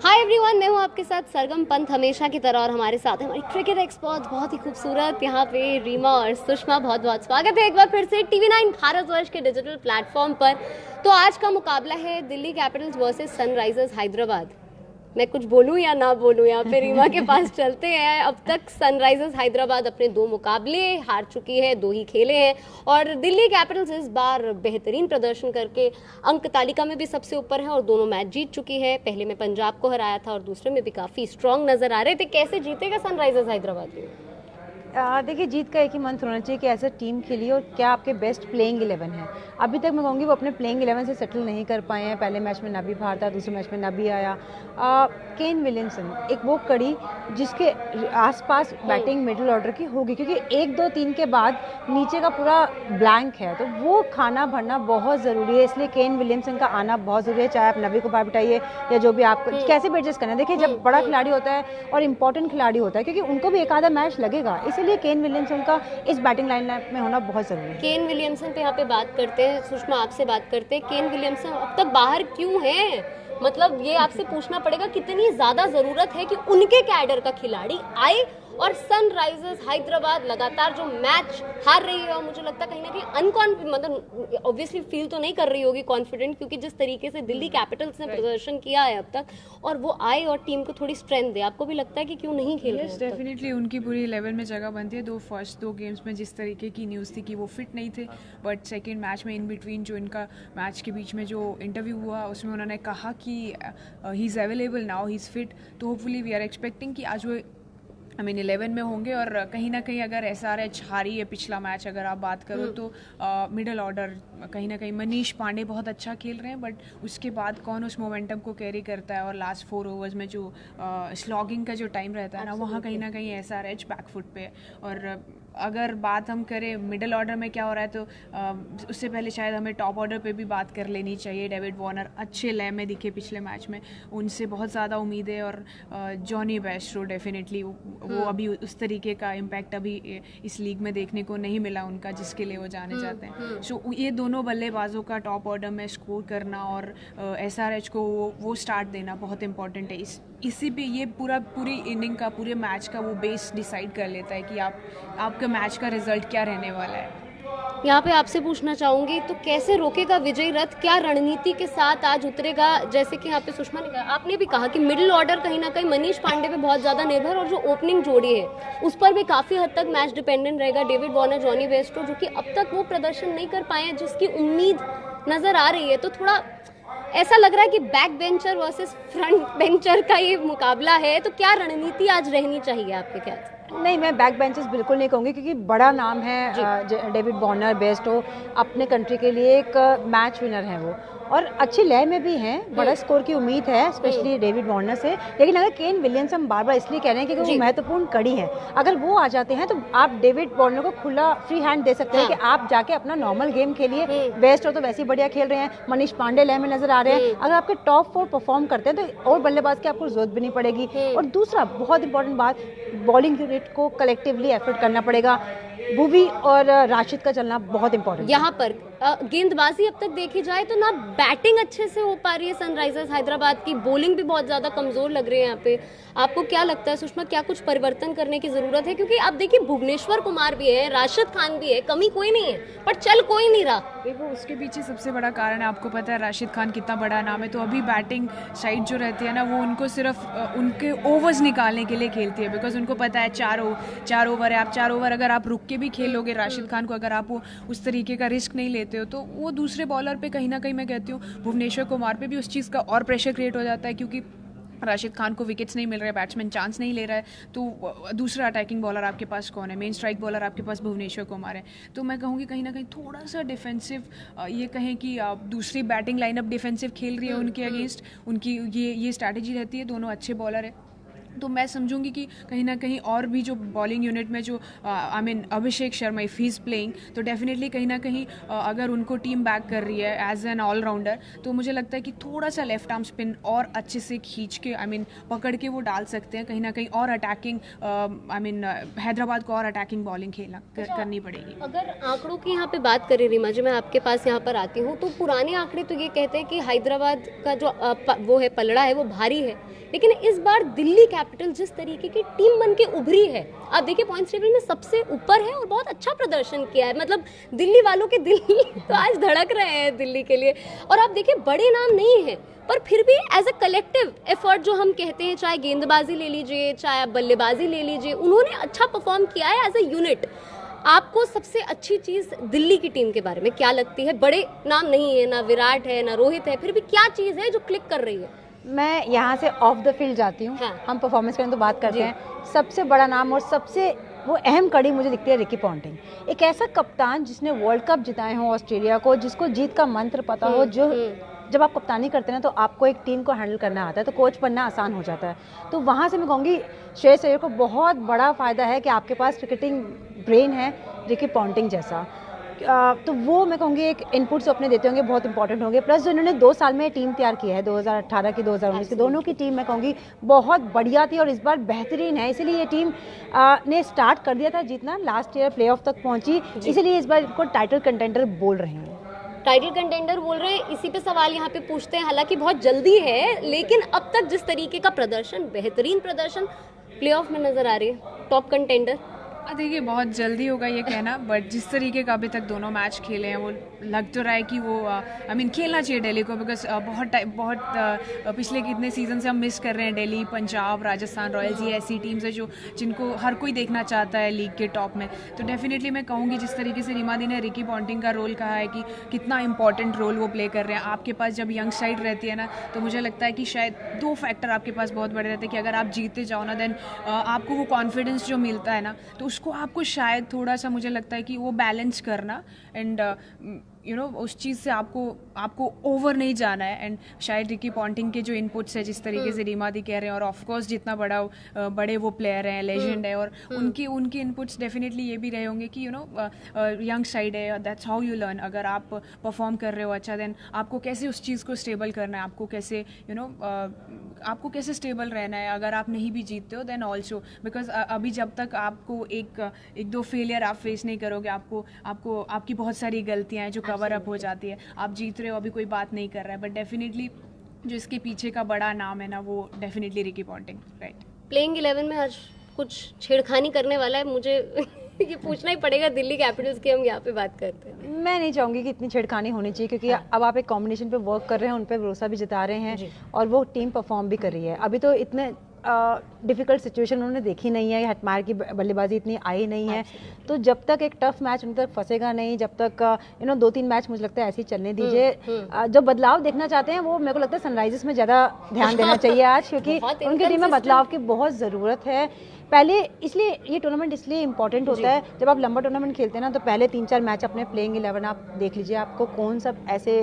Hi everyone, मैं हूँ आपके साथ सरगम पंत हमेशा की तरह और हमारे साथ है हमारी क्रिकेट एक्सपर्ट बहुत ही खूबसूरत यहाँ पे रीमा और सुषमा। बहुत बहुत स्वागत है एक बार फिर से टीवी9 भारतवर्ष के डिजिटल प्लेटफॉर्म पर। तो आज का मुकाबला है Delhi Capitals versus Sunrisers Hyderabad. मैं कुछ बोलूं या ना बोलूं, यहाँ पे रीमा के पास चलते हैं। अब तक सनराइजर्स हैदराबाद अपने 2 मुकाबले हार चुकी है, 2 ही खेले हैं और दिल्ली कैपिटल्स इस बार बेहतरीन प्रदर्शन करके अंक तालिका में भी सबसे ऊपर है और दोनों मैच जीत चुकी है। पहले में पंजाब को हराया था और दूसरे में भी काफी स्ट्रांग नजर आ रहे थे। कैसे जीतेगा सनराइजर्स हैदराबाद? देखिए, जीत का एक ही मंत्र होना चाहिए कि ऐसा टीम खेलिए और क्या आपके बेस्ट प्लेइंग 11 है। अभी तक मैं कहूँगी वो अपने प्लेइंग 11 से सेटल नहीं कर पाए हैं। पहले मैच में नबी बाहर था, दूसरे मैच में नबी आया। केन विलियमसन एक वो कड़ी जिसके आसपास बैटिंग मिडिल ऑर्डर की होगी, क्योंकि 1 2 3 के बाद नीचे का पूरा ब्लैंक है, तो वो खाना भरना बहुत ज़रूरी है। इसलिए केन विलियमसन का आना बहुत ज़रूरी है, चाहे आप नबी को बाहर बिठाइए या जो भी आपको कैसे भी एडजस्ट करना है। देखिए, जब बड़ा खिलाड़ी होता है और इंपॉर्टेंट खिलाड़ी होता है, क्योंकि उनको भी एक आधा मैच लगेगा, इसलिए केन विलियमसन का इस बैटिंग लाइनअप में होना बहुत ज़रूरी है। केन विलियमसन पे यहाँ पे बात करते हैं, सुषमा आपसे बात करते हैं। केन विलियमसन अब तक बाहर क्यों है? मतलब ये आपसे पूछना पड़ेगा, कितनी ज्यादा जरूरत है कि उनके कैडर का खिलाड़ी आए और सनराइजर्स हैदराबाद लगातार जो मैच हार रही है और मुझे लगता है कहीं ना कहीं मतलब ऑब्वियसली फील तो नहीं कर रही होगी कॉन्फिडेंट, क्योंकि जिस तरीके से दिल्ली कैपिटल्स ने प्रदर्शन किया है अब तक, और वो आए और टीम को थोड़ी स्ट्रेंथ दे। आपको भी लगता है कि क्यों नहीं खेल रहे हैं? डेफिनेटली उनकी पूरी 11 में जगह बनती है। फर्स्ट दो गेम्स में जिस तरीके की न्यूज़ थी कि वो फिट नहीं थे, बट सेकेंड मैच में इन बिटवीन जो इनका मैच के बीच में जो इंटरव्यू हुआ उसमें उन्होंने कहा कि he is available now, he is fit. तो होपफुली वी आर एक्सपेक्टिंग कि आज वो 11 में होंगे। और कहीं ना कहीं अगर SRH हारी है पिछला मैच, अगर आप बात करो तो मिडल ऑर्डर कहीं ना कहीं मनीष पांडे बहुत अच्छा खेल रहे हैं, बट उसके बाद कौन उस मोमेंटम को कैरी करता है। और लास्ट 4 ओवर्स में जो स्लॉगिंग का जो टाइम रहता है ना, वहाँ कहीं ना कहीं SRH बैकफुट पे है। और अगर बात हम करें मिडल ऑर्डर में क्या हो रहा है, तो उससे पहले शायद हमें टॉप ऑर्डर पे भी बात कर लेनी चाहिए। डेविड वार्नर अच्छे लय में दिखे पिछले मैच में, उनसे बहुत ज़्यादा उम्मीद है। और जॉनी बेस्ट्रो डेफिनेटली वो अभी उस तरीके का इम्पैक्ट अभी इस लीग में देखने को नहीं मिला उनका, जिसके लिए वो जाने जाते हैं। सो ये दोनों बल्लेबाजों का टॉप ऑर्डर में स्कोर करना और SRH को वो स्टार्ट देना बहुत इंपॉर्टेंट है। इसी पे ये पूरी इनिंग का, पूरे मैच का वो बेस डिसाइड कर लेता है कि आपका मैच का रिजल्ट क्या रहने वाला है। यहाँ पे आपसे पूछना चाहूंगी, तो कैसे रोकेगा विजय रथ? क्या रणनीति के साथ आज उतरेगा? जैसे कि यहाँ पे सुषमा ने कहा, आपने भी कहा कि मिडिल ऑर्डर कहीं ना कहीं मनीष पांडे पे बहुत ज्यादा निर्भर, और जो ओपनिंग जोड़ी है उस पर भी काफी हद तक मैच डिपेंडेंट रहेगा। डेविड वार्नर, जॉनी बेस्टो, जो कि अब तक वो प्रदर्शन नहीं कर पाए हैं जिसकी उम्मीद नजर आ रही है। तो थोड़ा ऐसा लग रहा है कि back bencher versus front bencher का ये मुकाबला है। तो क्या रणनीति आज रहनी चाहिए आपके ख्याल से? नहीं, मैं बैक बेंचेस बिल्कुल नहीं कहूँगी, क्योंकि बड़ा नाम है डेविड वार्नर, बेस्टो अपने कंट्री के लिए एक मैच विनर है वो, और अच्छी लय में भी हैं। बड़ा स्कोर की उम्मीद है स्पेशली डेविड वार्नर से। लेकिन अगर केन विलियमसन बार बार इसलिए कह रहे हैं क्योंकि वो महत्वपूर्ण कड़ी है, अगर वो आ जाते हैं तो आप डेविड वार्नर को खुला फ्री हैंड दे सकते हैं कि आप जाके अपना नॉर्मल गेम खेलिए। बेस्ट हो तो वैसे ही बढ़िया खेल रहे हैं, मनीष पांडे लय में नजर आ रहे हैं। अगर आपके टॉप 4 परफॉर्म करते हैं तो और बल्लेबाज की आपको जरूरत भी नहीं पड़ेगी। और दूसरा बहुत इंपॉर्टेंट बात, बॉलिंग यूनिट को कलेक्टिवली एफर्ट करना पड़ेगा। भुवी और राशिद का चलना बहुत इंपॉर्टेंट। यहाँ पर गेंदबाजी अब तक देखी जाए तो ना बैटिंग अच्छे से हो पा रही है सनराइजर्स हैदराबाद की, बॉलिंग भी बहुत ज्यादा कमजोर लग रही है यहाँ पे। आपको क्या लगता है सुषमा, क्या कुछ परिवर्तन करने की जरूरत है? क्योंकि आप देखिए, भुवनेश्वर कुमार भी है, राशिद खान भी है, कमी कोई नहीं है, पर चल कोई नहीं रहा। देखो, उसके पीछे सबसे बड़ा कारण है, आपको पता है राशिद खान कितना बड़ा नाम है। तो अभी बैटिंग साइड जो रहती है ना, वो उनको सिर्फ उनके ओवर्स निकालने के लिए खेलती है, बिकॉज उनको पता है 4 ओवर है। आप 4 ओवर अगर आप रुक के भी खेलोगे राशिद खान को, अगर आप वो उस तरीके का रिस्क नहीं लेते हो, तो वो दूसरे बॉलर पे कहीं ना कहीं, मैं कहती हूँ भुवनेश्वर कुमार पे भी उस चीज़ का और प्रेशर क्रिएट हो जाता है, क्योंकि राशिद खान को विकेट्स नहीं मिल रहे, बैट्समैन चांस नहीं ले रहा है। तो दूसरा अटैकिंग बॉलर आपके पास कौन है? मेन स्ट्राइक बॉलर आपके पास भुवनेश्वर कुमार है। तो मैं कहूँगी कहीं ना कहीं थोड़ा सा डिफेंसिव, ये कहें कि दूसरी बैटिंग लाइनअप डिफेंसिव खेल रही है उनके अगेंस्ट, उनकी ये स्ट्रैटेजी रहती है। दोनों अच्छे बॉलर है, तो मैं समझूंगी कि कहीं ना कहीं और भी जो बॉलिंग यूनिट में जो Abhishek Sharma if he is playing, तो डेफिनेटली कहीं ना कहीं अगर उनको टीम बैक कर रही है एज एन ऑलराउंडर, तो मुझे लगता है कि थोड़ा सा लेफ्ट आर्म स्पिन और अच्छे से खींच के पकड़ के वो डाल सकते हैं कहीं ना कहीं, और अटैकिंग हैदराबाद को और अटैकिंग बॉलिंग करनी पड़ेगी। अगर आंकड़ों की यहाँ पे बात करें रीमा जी, मैं आपके पास यहाँ पर आती हूँ, तो पुराने आंकड़े तो ये कहते हैं कि हैदराबाद का जो वो है पलड़ा है वो भारी है, लेकिन इस बार दिल्ली कैपिटल जिस तरीके की टीम बन के उभरी है, आप देखिए पॉइंट्स टेबल में सबसे ऊपर है और बहुत अच्छा प्रदर्शन किया है। मतलब दिल्ली वालों के दिल तो आज धड़क रहे हैं दिल्ली के लिए। और आप देखिए बड़े नाम नहीं है, पर फिर भी एज अ कलेक्टिव एफर्ट जो हम कहते हैं, चाहे गेंदबाजी ले लीजिए चाहे आप बल्लेबाजी ले लीजिए, उन्होंने अच्छा परफॉर्म किया है एज अ यूनिट। आपको सबसे अच्छी चीज दिल्ली की टीम के बारे में क्या लगती है? बड़े नाम नहीं है, ना विराट है ना रोहित है, फिर भी क्या चीज है जो क्लिक कर रही है? मैं यहाँ से ऑफ द फील्ड जाती हूँ। हाँ। हम परफॉर्मेंस की तो बात करते हैं, सबसे बड़ा नाम और सबसे वो अहम कड़ी मुझे दिखती है रिकी पॉन्टिंग। एक ऐसा कप्तान जिसने वर्ल्ड कप जिताए हो ऑस्ट्रेलिया को, जिसको जीत का मंत्र पता हो, जो जब आप कप्तानी करते हैं ना तो आपको एक टीम को हैंडल करना आता है, तो कोच बनना आसान हो जाता है। तो वहाँ से मैं कहूँगी श्रेयस अय्यर को बहुत बड़ा फ़ायदा है कि आपके पास क्रिकेटिंग ब्रेन है रिकी पॉन्टिंग जैसा। तो वो मैं कहूँगी एक इनपुट्स अपने देते होंगे, बहुत इंपॉर्टेंट होंगे। प्लस जो इन्होंने 2 साल में टीम तैयार की है, 2018 की 2019 की, दोनों की टीम मैं कहूँगी बहुत बढ़िया थी और इस बार बेहतरीन है। इसीलिए ये टीम ने स्टार्ट कर दिया था जीतना, लास्ट ईयर प्लेऑफ तक पहुंची, इसीलिए इस बार इनको टाइटल कंटेंडर बोल रहे हैं। टाइटल कंटेंडर बोल रहे हैं, इसी पे सवाल यहाँ पे पूछते हैं। हालांकि बहुत जल्दी है, लेकिन अब तक जिस तरीके का प्रदर्शन, बेहतरीन प्रदर्शन प्लेऑफ में नजर आ रही है, टॉप कंटेंडर। देखिए बहुत जल्दी होगा ये कहना, बट जिस तरीके का अभी तक दोनों मैच खेले हैं वो लग तो रहा है कि वो खेलना चाहिए दिल्ली को, बिकॉज बहुत पिछले कितने सीजन से हम मिस कर रहे हैं दिल्ली, पंजाब, राजस्थान रॉयल्स, ये ऐसी टीम्स है जिनको हर कोई देखना चाहता है लीग के टॉप में। तो डेफिनेटली मैं कहूँगी जिस तरीके से रीमा दी ने रिकी पॉन्टिंग का रोल कहा है कि कितना इंपॉर्टेंट रोल वो प्ले कर रहे हैं। आपके पास जब यंग साइड रहती है ना, तो मुझे लगता है कि शायद 2 फैक्टर आपके पास बहुत बड़े रहते हैं कि अगर आप जीतते जाओ ना, देन आपको वो कॉन्फिडेंस जो मिलता है ना, तो उसको आपको शायद थोड़ा सा मुझे लगता है कि वो बैलेंस करना, एंड उस चीज़ से आपको ओवर नहीं जाना है। एंड शायद रिकी पॉन्टिंग के जो इनपुट्स है, जिस तरीके से रीमा दी कह रहे हैं, और ऑफकोर्स जितना बड़े वो प्लेयर हैं, लेजेंड है, और उनकी इनपुट्स डेफिनेटली ये भी रहे होंगे कि यंग साइड है, दैट्स हाउ यू लर्न। अगर आप परफॉर्म कर रहे हो अच्छा, देन आपको कैसे उस चीज़ को स्टेबल करना है, आपको कैसे स्टेबल रहना है अगर आप नहीं भी जीतते हो, देन ऑल्सो बिकॉज अभी जब तक आपको एक दो फेलियर आप फेस नहीं करोगे, आपको आपकी बहुत सारी गलतियां हैं जो कवर अप हो जाती है। आप जीत रहे हो, अभी कोई बात नहीं कर रहा है, बट डेफिनेटली जो इसके पीछे का बड़ा नाम है ना, वो definitely Ricky Ponting, right. Playing 11 में आज कुछ छेड़खानी करने वाला है, मुझे ये पूछना ही पड़ेगा। दिल्ली कैपिटल्स की हम यहाँ पे बात करते हैं, मैं नहीं चाहूँगी कि इतनी छेड़खानी होनी चाहिए, क्योंकि अब आप एक कॉम्बिनेशन पे वर्क कर रहे हैं, उन पर भरोसा भी जता रहे हैं और वो टीम परफॉर्म भी कर रही है। अभी तो इतने डिफ़िकल्ट सिचुएशन उन्होंने देखी नहीं है, हेटमायर की बल्लेबाजी इतनी आई नहीं है, तो जब तक एक टफ मैच उन तक फंसेगा नहीं, जब तक 2-3 मैच मुझे लगता है ऐसे ही चलने दीजिए। जो बदलाव देखना चाहते हैं वो मेरे को लगता है सनराइजर्स में ज़्यादा ध्यान देना चाहिए आज, क्योंकि उनकी टीम में बदलाव की बहुत ज़रूरत है। पहले इसलिए ये टूर्नामेंट इसलिए इंपॉर्टेंट होता है, जब आप लंबा टूर्नामेंट खेलते हैं ना, तो पहले 3-4 मैच अपने प्लेइंग 11 आप देख लीजिए, आपको कौन सब ऐसे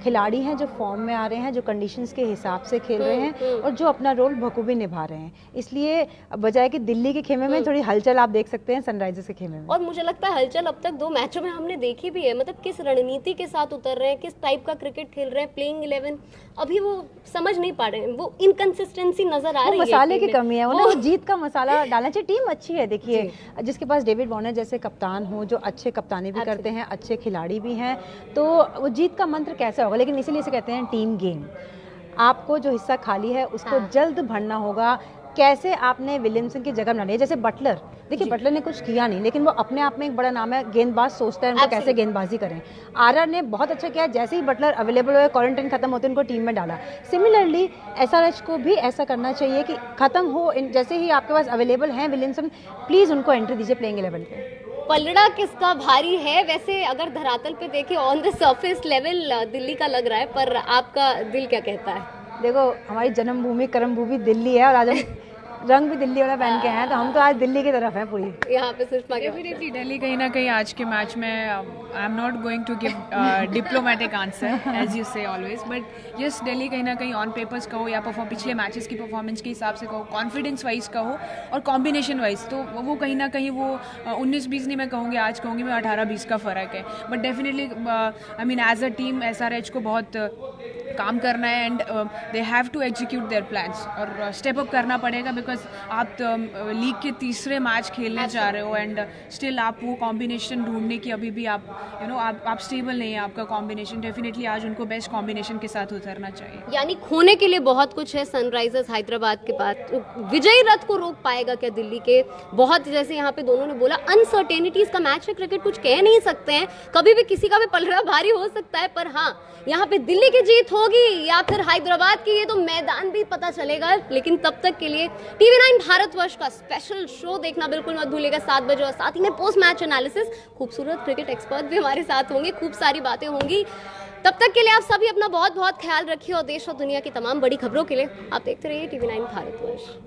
खिलाड़ी हैं जो फॉर्म में आ रहे हैं, जो कंडीशंस के हिसाब से खेल रहे हैं और जो अपना रोल बखूबी निभा रहे हैं। इसलिए बजाय कि दिल्ली के खेमे में थोड़ी हलचल आप देख सकते हैं सनराइजर्स के खेमे में। और मुझे लगता है हलचल अब तक 2 मैचों में हमने देखी भी है। मतलब किस रणनीति के साथ उतर रहे हैं, किस टाइप का क्रिकेट खेल रहे हैं प्लेइंग 11, अभी वो समझ नहीं पा रहे हैं, वो इनकंसिस्टेंसी नजर आ रही है। मसाले की कमी है, वो जीत का मसाला डालना चाहिए। टीम अच्छी है, देखिए जिसके पास डेविड वॉर्नर जैसे कप्तान हो, जो अच्छे कप्तानी भी करते हैं, अच्छे खिलाड़ी भी हैं, तो वो जीत का मंत्र कैसे होगा। लेकिन इसीलिए इसे कहते हैं टीम गेम। आपको जो हिस्सा खाली है उसको जल्द भरना होगा। कैसे आपने विलियमसन की जगह बनानी है, जैसे बटलर, देखिए बटलर ने कुछ किया नहीं, लेकिन वो अपने आप में एक बड़ा नाम है, गेंदबाज सोचता है उनको कैसे गेंदबाजी करें। आरआर ने बहुत अच्छा किया, जैसे ही बटलर अवेलेबल हुए, क्वारंटाइन खत्म होते उनको टीम में डाला। सिमिलरली एसआरएच को भी ऐसा करना चाहिए कि खत्म हो, जैसे ही आपके पास अवेलेबल हैं विलियमसन, प्लीज़ उनको एंट्री दीजिए प्लेइंग 11 पे। पलड़ा किसका भारी है? वैसे अगर धरातल पे देखें, on the surface level Delhi का लग रहा है, पर आपका दिल क्या कहता है? देखो, हमारी जन्मभूमि कर्मभूमि दिल्ली है और आज हम रंग भी दिल्ली वाला पहन के हैं, तो हम तो आज दिल्ली की तरफ हैं पूरी। यहाँ पे सुषमा के डेफिनेटली दिल्ली कहीं ना कहीं आज के मैच में I am not going to give diplomatic answer as you say always, but yes Delhi कहीं ना कहीं ऑन पेपर्स कहो या पिछले मैचेस की परफॉर्मेंस के हिसाब से कहो, कॉन्फिडेंस वाइज कहो और कॉम्बिनेशन वाइज, तो वो कहीं ना कहीं वो 19-20 नहीं मैं कहूँगी, आज कहूँगी मैं 18-20 का फ़र्क है। But definitely I mean as a team SRH को बहुत काम करना है and they have to execute their plans और स्टेप अप करना पड़ेगा, बिकॉज आप लीग के तीसरे मैच खेलने जा रहे हो एंड स्टिल आप वो कॉम्बिनेशन ढूंढने की अभी भी आप आप स्टेबल नहीं है आपका कॉम्बिनेशन। डेफिनेटली आज उनको बेस्ट कॉम्बिनेशन के साथ उतरना चाहिए। यानी खोने के लिए बहुत कुछ है सनराइजर्स हैदराबाद के पास। विजयी रथ को रोक पाएगा क्या दिल्ली के? बहुत जैसे यहाँ पे दोनों ने बोला अनसर्टेनिटीज का मैच है, क्रिकेट कुछ कह नहीं सकते हैं, कभी भी किसी का भी पलड़ा भारी हो सकता है, पर हाँ यहाँ पे दिल्ली की जीत होगी या फिर हैदराबाद की, ये तो मैदान भी पता चलेगा। लेकिन तब तक के लिए TV9 भारतवर्ष का स्पेशल शो देखना बिल्कुल मत भूलिएगा 7 बजे, और साथ ही में पोस्ट मैच एनालिसिस, खूबसूरत क्रिकेट एक्सपर्ट भी हमारे साथ होंगे, खूब सारी बातें होंगी। तब तक के लिए आप सभी अपना बहुत बहुत ख्याल रखिए और देश और दुनिया की तमाम बड़ी खबरों के लिए आप देखते रहिए TV9 भारतवर्ष।